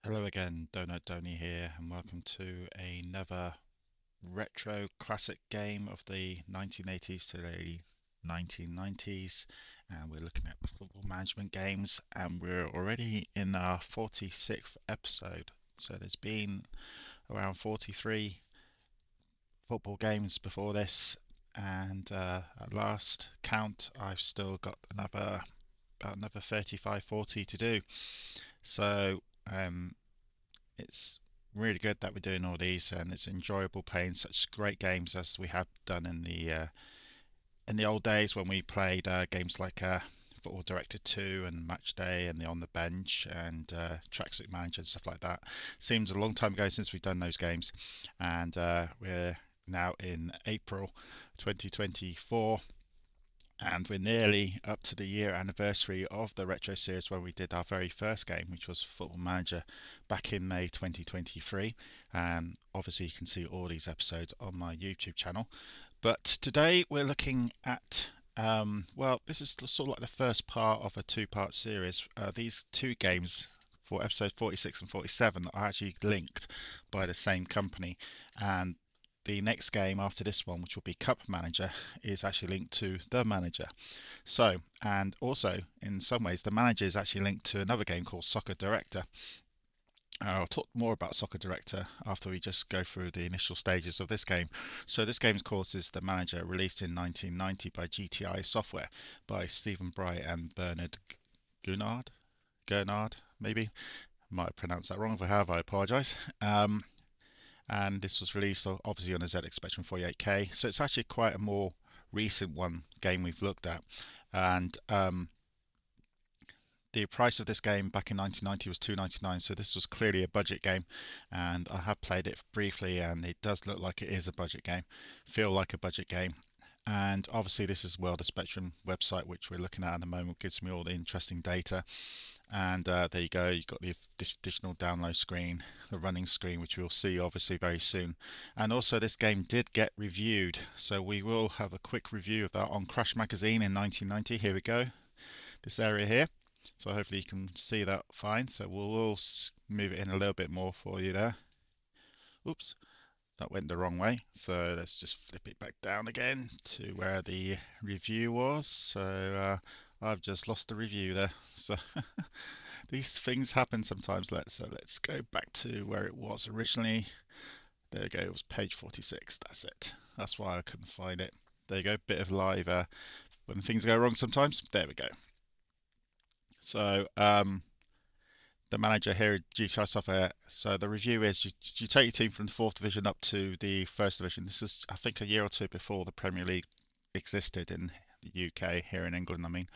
Hello again, Donut Donny here, and welcome to another retro classic game of the 1980s to the 1990s. And we're looking at the football management games, and we're already in our 46th episode. So there's been around 43 football games before this, and at last count, I've still got about another 35, 40 to do. So um, it's really good that we're doing all these, and it's enjoyable playing such great games as we have done in the old days when we played games like Football Director 2 and Match Day and the On the Bench and Tracksuit Manager and stuff like that. Seems a long time ago since we've done those games, and we're now in April 2024, and we're nearly up to the year anniversary of the retro series where we did our very first game, which was Football Manager back in May 2023. And obviously, you can see all these episodes on my YouTube channel. But today we're looking at, well, this is sort of like the first part of a two-part series. These two games for episode 46 and 47 are actually linked by the same company. And the next game after this one, which will be Cup Manager, is actually linked to The Manager. So, and also in some ways, The Manager is actually linked to another game called Soccer Director. I'll talk more about Soccer Director after we just go through the initial stages of this game. So this game, of course, is The Manager, released in 1990 by GTI Software by Stephen Bright and Bernard Gurnard. Gurnard, maybe. Might have pronounced that wrong. If I have, I apologise. And this was released obviously on a ZX Spectrum 48K. So it's actually quite a more recent game we've looked at. And the price of this game back in 1990 was 2.99, so this was clearly a budget game. And I have played it briefly, and it does look like it is a budget game, feel like a budget game. And obviously, this is World of Spectrum website, which we're looking at the moment, gives me all the interesting data. And there you go, you've got the additional download screen, the running screen, which we'll see obviously very soon. And also this game did get reviewed, so we will have a quick review of that on Crash Magazine in 1990. Here we go, this area here. So hopefully you can see that fine. So we'll move it in a little bit more for you there. Oops, that went the wrong way. So let's just flip it back down again to where the review was. So I've just lost the review there. So these things happen sometimes. Let's go back to where it was originally. There we go. It was page 46. That's it. That's why I couldn't find it. There you go. Bit of live when things go wrong sometimes. There we go. So the manager here at GTI Software. So the review is you take your team from the fourth division up to the first division. This is I think a year or two before the Premier League existed in the UK, here in England, I mean.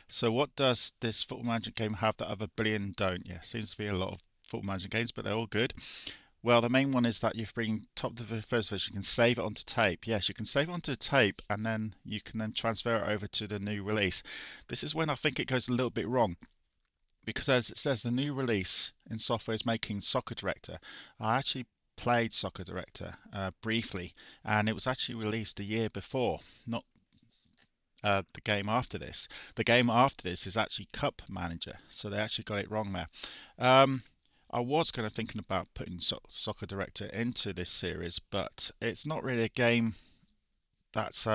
So what does this football management game have that other billion don't? Yeah, seems to be a lot of football management games, but they're all good. Well, the main one is that you bring top to the first division, you can save it onto tape. Yes, you can save it onto tape, and then you can then transfer it over to the new release. This is when I think it goes a little bit wrong, because as it says, the new release in software is making Soccer Director. I actually played Soccer Director briefly, and it was actually released a year before, not the game after this. The game after this is actually Cup Manager, so they actually got it wrong there. Um, I was kind of thinking about putting Soccer Director into this series, but it's not really a game that's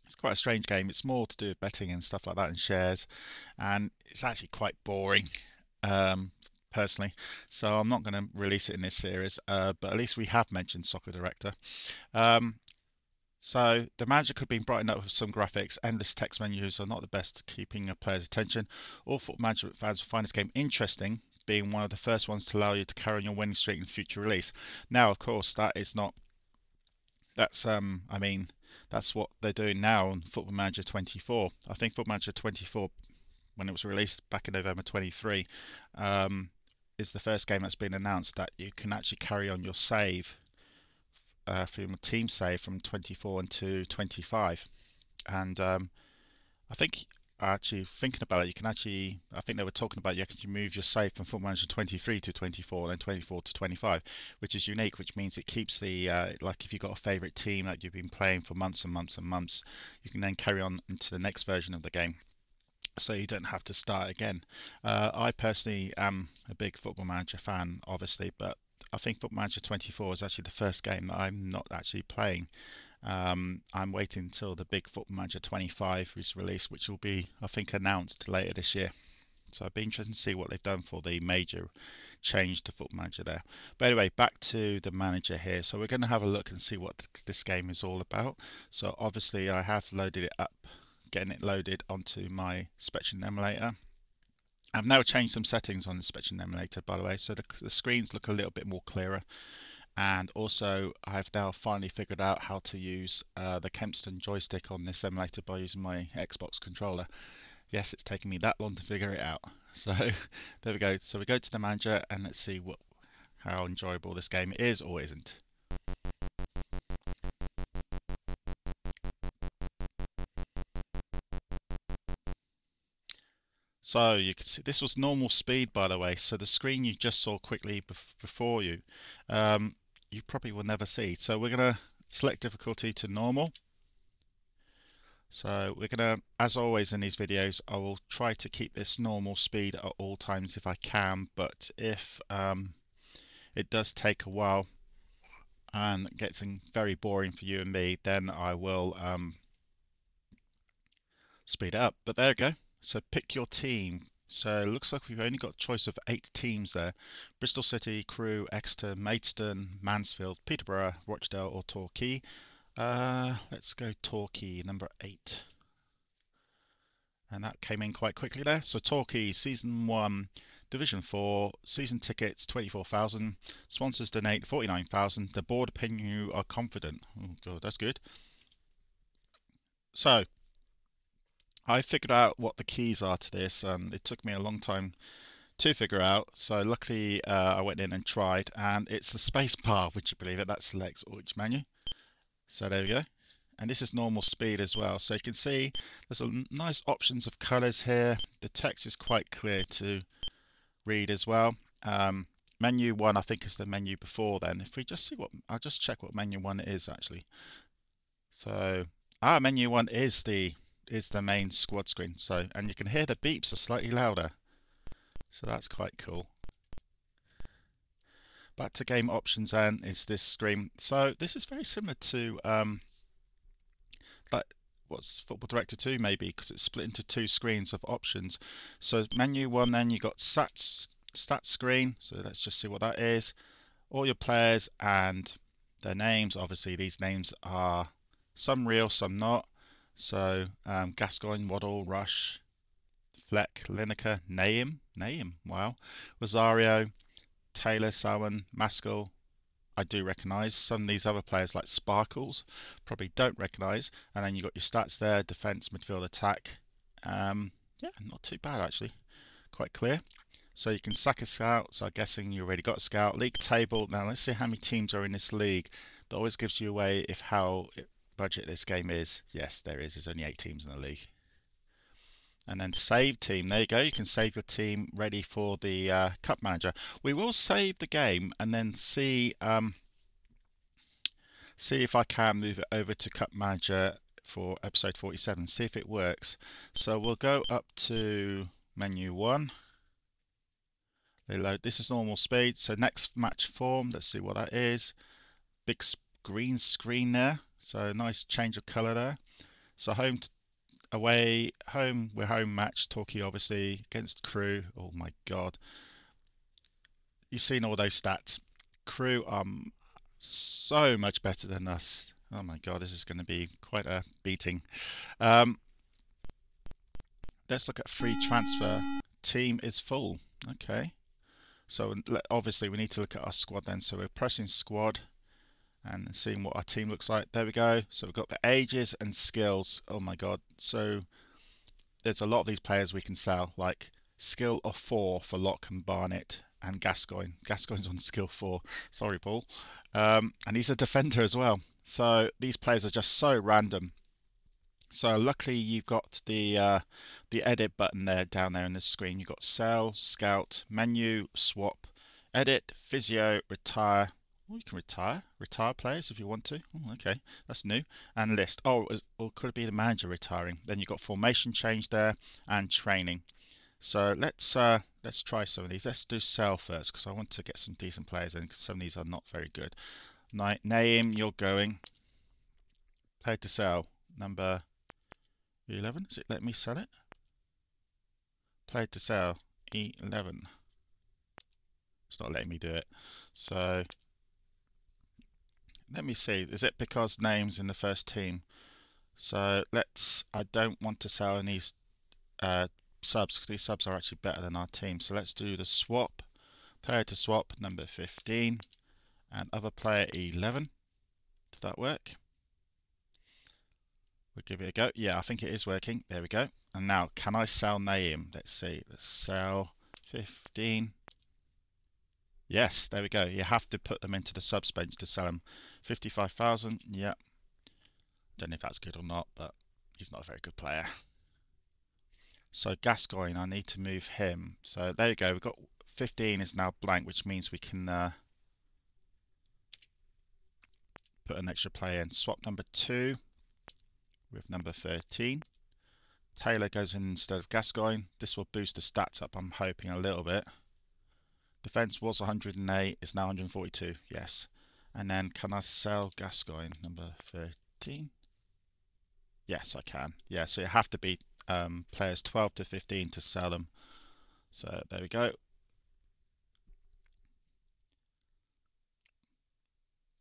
it's quite a strange game. It's more to do with betting and stuff like that and shares, and it's actually quite boring, um, personally. So I'm not going to release it in this series, but at least we have mentioned Soccer Director. Um, so the manager could be brightened up with some graphics. Endless text menus are not the best at keeping a player's attention. All football management fans will find this game interesting, being one of the first ones to allow you to carry on your winning streak in future release. Now, of course, that is not. I mean, that's what they're doing now on Football Manager 24. I think Football Manager 24, when it was released back in November 23, um, is the first game that's been announced that you can actually carry on your save from a team save from 24 into 25. And I think actually thinking about it, you can actually, I think they were talking about you can move your save from Football Manager 23 to 24 and then 24 to 25, which is unique, which means it keeps the, like if you've got a favourite team that you've been playing for months and months and months, you can then carry on into the next version of the game. so you don't have to start again. I personally am a big Football Manager fan, obviously, but I think Football Manager 24 is actually the first game that I'm not actually playing. I'm waiting until the big Football Manager 25 is released, which will be, I think, announced later this year. So I'd be interested to see what they've done for the major change to Football Manager there. But anyway, back to the manager here. So we're going to have a look and see what this game is all about. So obviously I have loaded it up, getting it loaded onto my Spectrum emulator. I've now changed some settings on the Spectrum emulator, by the way, so the screens look a little bit more clearer. And also I've now finally figured out how to use the Kempston joystick on this emulator by using my Xbox controller. Yes, it's taken me that long to figure it out. So there we go. So we go to the manager and let's see how enjoyable this game is or isn't. So you can see this was normal speed, by the way. So the screen you just saw quickly before you, you probably will never see. So we're going to select difficulty to normal. So we're going to, as always in these videos, I will try to keep this normal speed at all times if I can, but if it does take a while and gets very boring for you and me, then I will speed it up. But there we go. So pick your team. So it looks like we've only got a choice of 8 teams there. Bristol City, Crewe, Exeter, Maidstone, Mansfield, Peterborough, Rochdale or Torquay. Let's go Torquay, number 8. And that came in quite quickly there. So Torquay, Season 1, Division 4, season tickets 24,000, sponsors donate 49,000. The board opinion you are confident. Oh god, that's good. So I figured out what the keys are to this, and it took me a long time to figure out. So luckily I went in and tried, and it's the space bar, would you believe it? That selects each menu. So there we go. And this is normal speed as well. So you can see there's a nice options of colors here. The text is quite clear to read as well. Menu 1 I think is the menu before then. If we just see I'll just check what menu 1 is actually. So menu 1 is the main squad screen. So, and you can hear the beeps are slightly louder. So that's quite cool. Back to game options then is this screen. So this is very similar to like what's Football Director 2 maybe, because it's split into 2 screens of options. So menu 1 then you got stats screen. So let's just see what that is. All your players and their names. Obviously these names are some real, some not. So Gascoigne, Waddle, Rush, Fleck, Lineker, Nahim, wow, Rosario, Taylor, Salmon, Maskell. I do recognise. Some of these other players like Sparkles probably don't recognise. And then you got your stats there: defence, midfield, attack. Yeah, not too bad actually. Quite clear. So you can sack a scout. So I'm guessing you already got a scout. League table. Now let's see how many teams are in this league. That always gives you away if how budget this game is. Yes, there is. There's only 8 teams in the league. And then save team. There you go. You can save your team ready for the Cup Manager. We will save the game and then see if I can move it over to Cup Manager for episode 47. See if it works. So we'll go up to menu 1. They load. This is normal speed. So next match form. Let's see what that is. Big green screen there. So nice change of colour there. So home away, home, we're home match, Torquay obviously against Crewe. Oh my god. You've seen all those stats. Crewe are so much better than us. Oh my god, this is going to be quite a beating. Let's look at free transfer. Team is full. Okay. So obviously we need to look at our squad then. So we're pressing squad and seeing what our team looks like. There we go. So we've got the ages and skills. Oh my god. So there's a lot of these players we can sell, like skill of 4 for Locke and Barnett and Gascoigne. Gascoigne's on skill 4. Sorry, Paul. And he's a defender as well. So these players are just so random. So luckily you've got the edit button there down there in the screen. You've got sell, scout, menu, swap, edit, physio, retire, Well, you can retire players if you want to. Oh, okay, that's new. And list. Oh, or could it be the manager retiring? Then you've got formation change there and training. So let's try some of these. Let's do sell first because I want to get some decent players in. 'Cause some of these are not very good. Name, you're going. Player to sell. Number 11. Is it let me sell it? Player to sell. E11. It's not letting me do it. So let me see. Is it because name's in the first team? So I don't want to sell any subs because these subs are actually better than our team. So let's do the swap. Player to swap, number 15, and other player 11. Did that work? We'll give it a go. Yeah, I think it is working. There we go. And now, can I sell Naeem? Let's see. Let's sell 15. Yes, there we go. You have to put them into the subs bench to sell them. 55,000. Yeah. Don't know if that's good or not, but he's not a very good player. So Gascoigne, I need to move him. So there you go. We've got 15 is now blank, which means we can put an extra player in. Swap number 2 with number 13. Taylor goes in instead of Gascoigne. This will boost the stats up, I'm hoping, a little bit. Defense was 108, it's now 142. Yes. And then can I sell Gascoigne, number 13? Yes, I can. Yeah, so you have to beat players 12 to 15 to sell them. So there we go.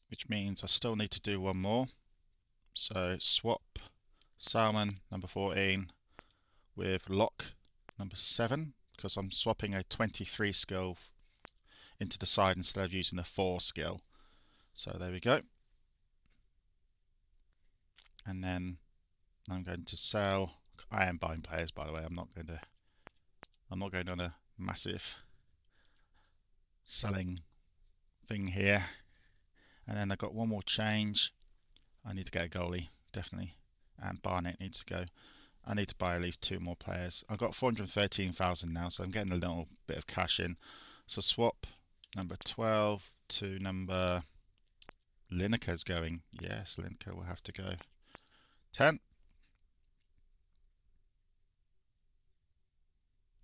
Which means I still need to do one more. So swap Salmon, number 14, with Lock, number 7, because I'm swapping a 23 skill into the side instead of using the 4 skill. So there we go. And then I'm going to sell. I am buying players, by the way. I'm not going on a massive selling thing here. And then I've got one more change. I need to get a goalie, definitely. And Barnett needs to go. I need to buy at least 2 more players. I've got 413,000 now, so I'm getting a little bit of cash in. So swap number 12 to number Lineker's going. Yes, Lineker will have to go. 10.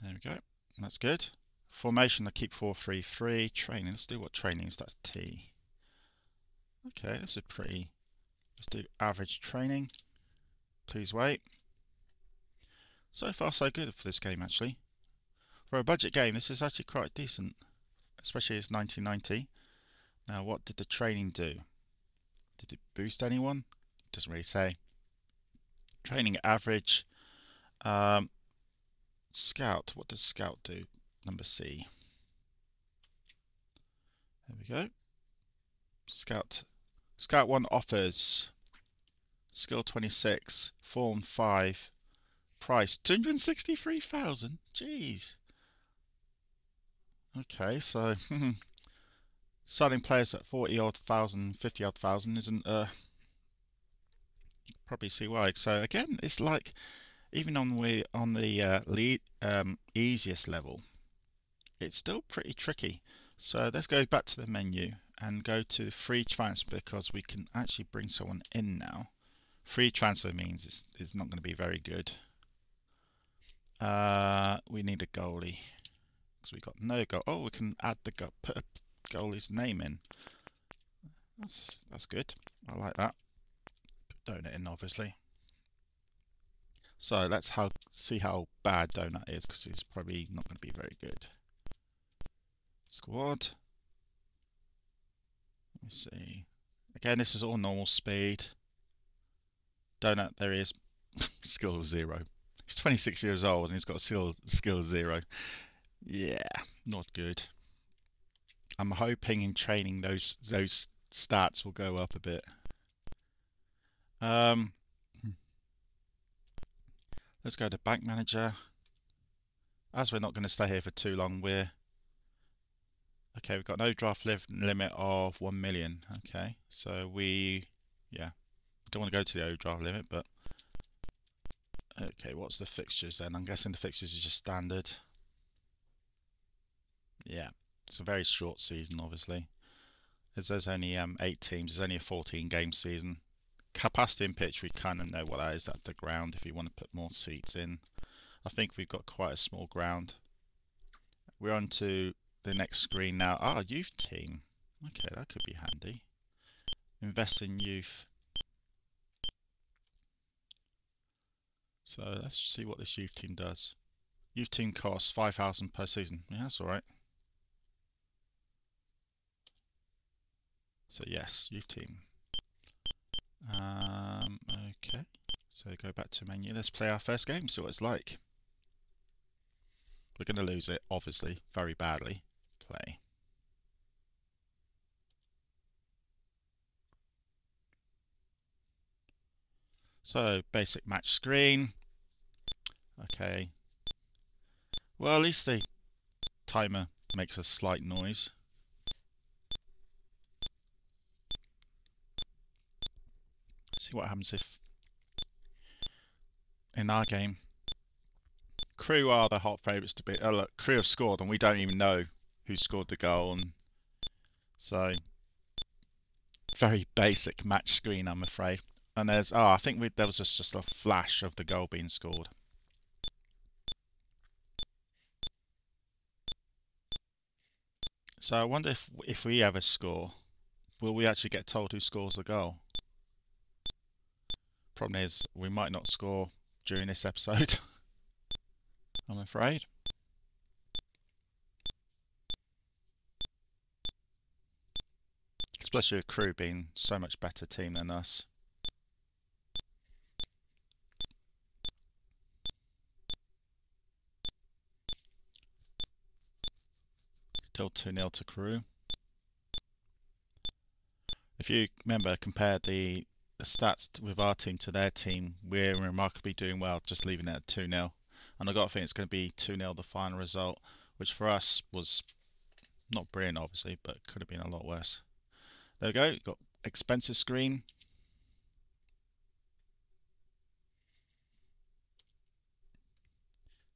There we go. That's good. Formation, I keep 4-3-3. Training, let's do what training is. That's T. Okay, this is pretty. Let's do average training. Please wait. So far, so good for this game, actually. For a budget game, this is actually quite decent, especially as 1990. Now, what did the training do? Did it boost anyone? Doesn't really say. Training average. Scout, what does Scout do? Number C. There we go. Scout 1 offers. Skill 26. Form 5. Price 263,000. Jeez. Okay, so selling players at 40 odd thousand, 50 odd thousand isn't you can probably see why. So again, it's like even on the easiest level, it's still pretty tricky. So let's go back to the menu and go to free transfer because we can actually bring someone in now. Free transfer means it's not going to be very good. We need a goalie because we got no goal. Oh, we can add put a goalie's name in. That's good. I like that. Put Donut in, obviously. So let's see how bad Donut is because he's probably not going to be very good. Squad. Let me see. Again, this is all normal speed. Donut, there he is. Skill 0. He's 26 years old and he's got skill 0. Yeah, not good. I'm hoping in training those stats will go up a bit. Let's go to Bank Manager. As we're not going to stay here for too long, we've got an overdraft limit of 1 million. Okay, so we don't want to go to the overdraft limit, but okay, what's the fixtures then? I'm guessing the fixtures is just standard. Yeah, it's a very short season, obviously. as there's only 8 teams, there's only a 14 game season. Capacity in pitch, we kind of know what that is. That's the ground if you want to put more seats in. I think we've got quite a small ground. We're on to the next screen now. Ah, youth team. Okay, that could be handy. Invest in youth. So let's see what this youth team does. Youth team costs 5,000 per season. Yeah, that's all right. So yes, youth team. Okay, so go back to menu. Let's play our first game, see what it's like. We're going to lose it, obviously, very badly. Play. So, basic match screen. Okay. Well, at least the timer makes a slight noise. See what happens if, in our game, Crew are the hot favourites to beat. Oh, look, Crew have scored and we don't even know who scored the goal. And so, very basic match screen, I'm afraid. And there's, oh, I think there was just a flash of the goal being scored. So I wonder if we ever score, will we actually get told who scores the goal? Problem is, we might not score during this episode, I'm afraid. Especially with Crew being so much better team than us. Still 2-0 to Crew. If you remember, compare the stats with our team to their team, we're remarkably doing well, just leaving it at 2-0. And I've got to think it's going to be 2-0 the final result, which for us was not brilliant, obviously, but could have been a lot worse. There we go, got expensive screen.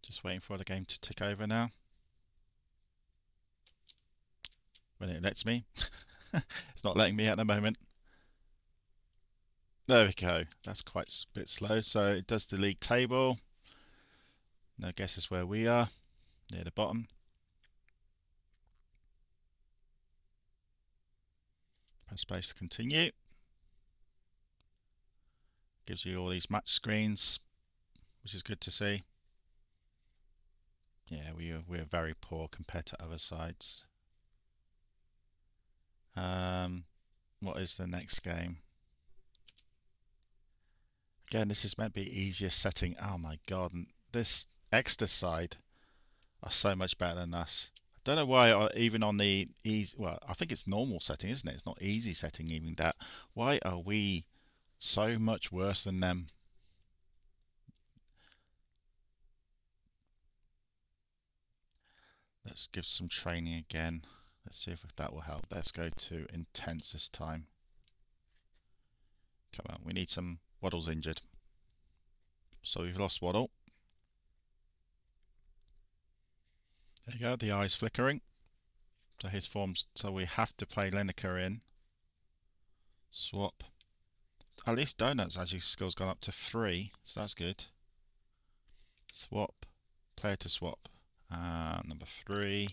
Just waiting for the game to tick over now. When it lets me. It's not letting me at the moment. There we go. That's quite a bit slow. So it does the league table. Now guesses where we are, near the bottom. Press space to continue. Gives you all these match screens, which is good to see. Yeah, we're very poor compared to other sides. What is the next game? Again, this is meant to be easiest setting. Oh my god, and this extra side are so much better than us. I don't know why, even on the easy, well, I think it's normal setting, isn't it? It's not easy setting, even that. Why are we so much worse than them? Let's give some training again. Let's see if that will help. Let's go to intense this time. Come on, we need some. Waddle's injured. So we've lost Waddle. There you go, the eye's flickering. So his forms, so we have to play Lineker in. Swap. At least Donuts actually skill's gone up to 3, so that's good. Swap. Player to swap. Number 3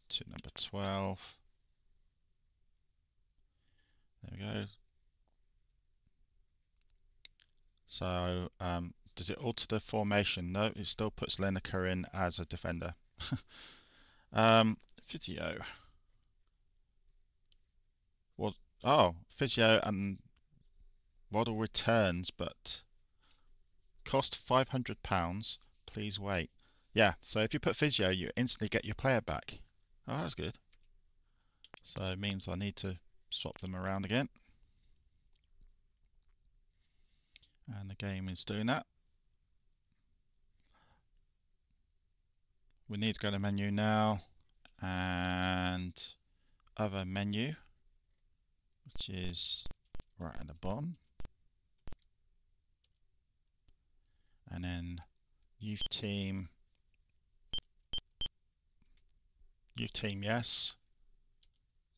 to number 12. There we go. So does it alter the formation? No, it still puts Lineker in as a defender. Physio. What? Oh, Physio and Waddle returns, but cost £500. Please wait. Yeah, so if you put Physio, you instantly get your player back. Oh, that's good. So it means I need to swap them around again. And the game is doing that. We need to go to menu now and other menu, which is right at the bottom. And then youth team, yes.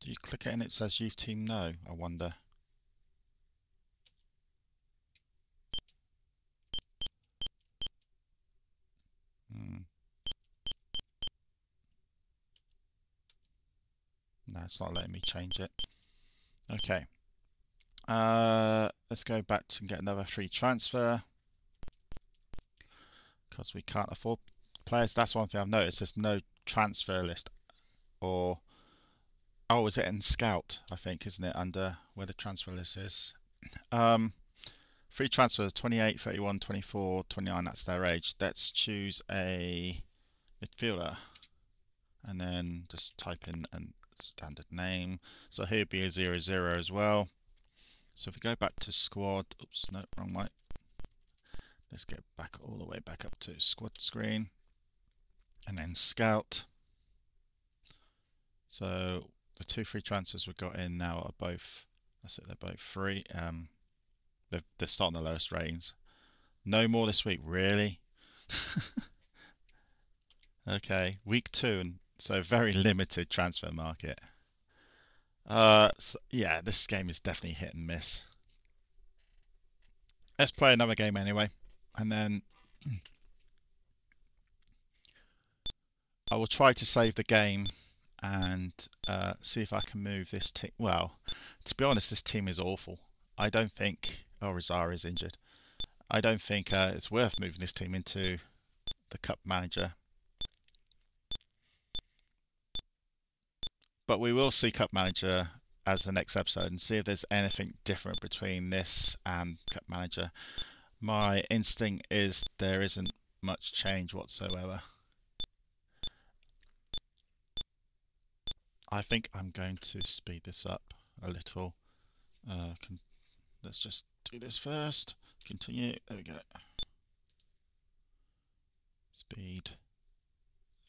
Do you click it and it says youth team no? I wonder. Hmm. No, it's not letting me change it. Okay. Let's go back and get another free transfer because we can't afford players. That's one thing I've noticed. There's no transfer list, or oh, is it in Scout? I think, isn't it, under where the transfer list is? Um, Free transfers 28, 31, 24, 29. That's their age. Let's choose a midfielder and then just type in a standard name. So here'd be a 0-0 as well. So if we go back to squad, oops, no, wrong way. Let's get back all the way back up to squad screen and then scout. So the two free transfers we've got in now are both, that's it, they're both free. They're starting the lowest ratings. No more this week, really? Okay, week 2, and so very limited transfer market. So yeah, this game is definitely hit and miss. Let's play another game anyway, and then I will try to save the game and see if I can move this team. Well, to be honest, this team is awful. I don't think. Oh, Rizara is injured. I don't think it's worth moving this team into the Cup Manager. But we will see Cup Manager as the next episode and see if there's anything different between this and Cup Manager. My instinct is there isn't much change whatsoever. I think I'm going to speed this up a little. Let's just do this first. Continue. There we go. Speed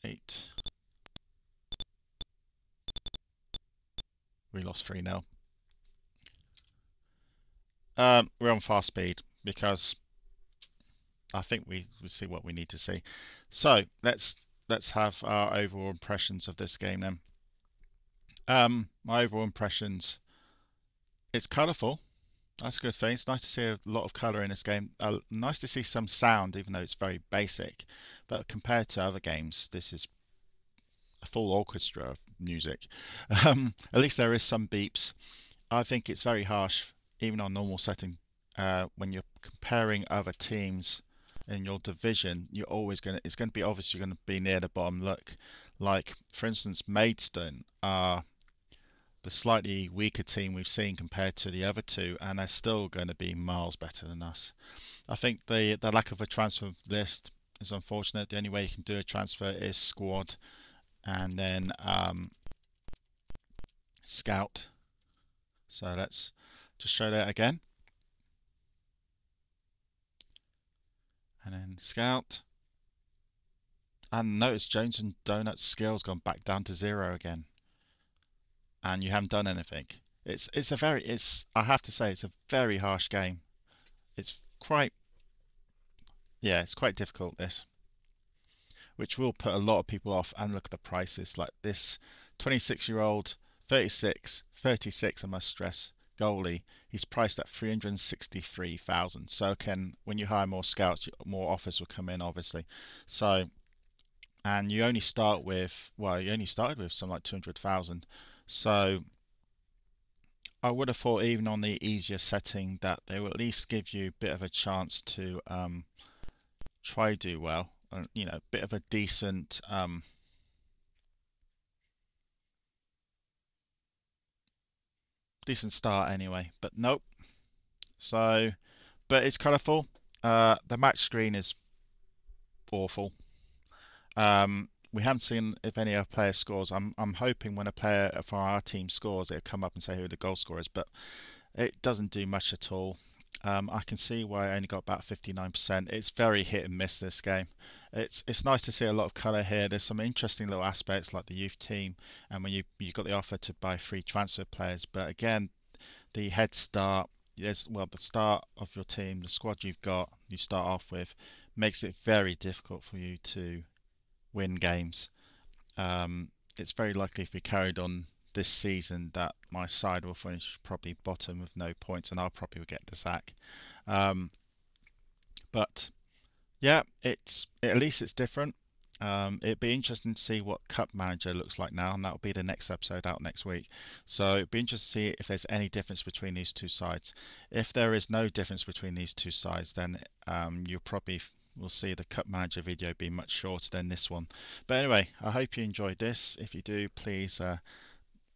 8. We lost 3 now. We're on fast speed because I think we see what we need to see. So let's have our overall impressions of this game then. My overall impressions, it's colourful. That's a good thing. It's nice to see a lot of colour in this game. Nice to see some sound, even though it's very basic. But compared to other games, this is a full orchestra of music. At least there is some beeps. I think it's very harsh, even on normal setting. When you're comparing other teams in your division, it's going to be obvious you're going to be near the bottom. Look, like for instance, Maidstone are the slightly weaker team we've seen compared to the other two, and they're still going to be miles better than us. I think the lack of a transfer list is unfortunate. The only way you can do a transfer is squad and then scout. So let's just show that again. And then scout. And notice Jones and Donut's skills gone back down to 0 again. And you haven't done anything. I have to say it's a very harsh game. It's quite difficult this, which will put a lot of people off. And look at the prices, like this 26-year-old, 36 I must stress, goalie, he's priced at 363,000. So when you hire more scouts, more offers will come in, obviously. So, and you only started with something like 200,000. So I would have thought even on the easier setting that they will at least give you a bit of a chance to try do well. A bit of a decent start anyway. But nope. So, but it's colourful. The match screen is awful. We haven't seen if any other player scores. I'm hoping when a player for our team scores, it'll come up and say who the goal scorer is, but it doesn't do much at all. I can see why I only got about 59%. It's very hit and miss this game. It's nice to see a lot of colour here. There's some interesting little aspects like the youth team, and when you got the offer to buy free transfer players. But again, the head start, the start of your team, the squad you start off with, makes it very difficult for you to win games. It's very likely if we carried on this season that my side will finish probably bottom with no points, and I'll probably get the sack. Um, but yeah, at least it's different. It'd be interesting to see what Cup Manager looks like now, and that'll be the next episode out next week. So it'd be interesting to see if there's any difference between these two sides. If there is no difference between these two sides, then you probably will see the Cup Manager video be much shorter than this one. But anyway, I hope you enjoyed this. If you do, please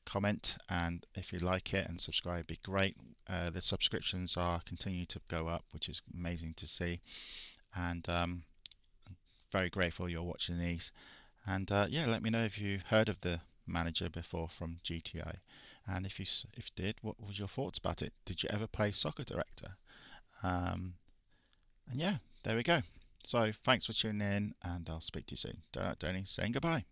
comment, and if you like it, and subscribe, would be great. The subscriptions are continuing to go up, which is amazing to see, and very grateful you're watching these. And yeah, let me know if you heard of the manager before from GTI, and if you did, what was your thoughts about it? Did you ever play Soccer Director? Um, and yeah, there we go. So thanks for tuning in, and I'll speak to you soon. Donny saying goodbye.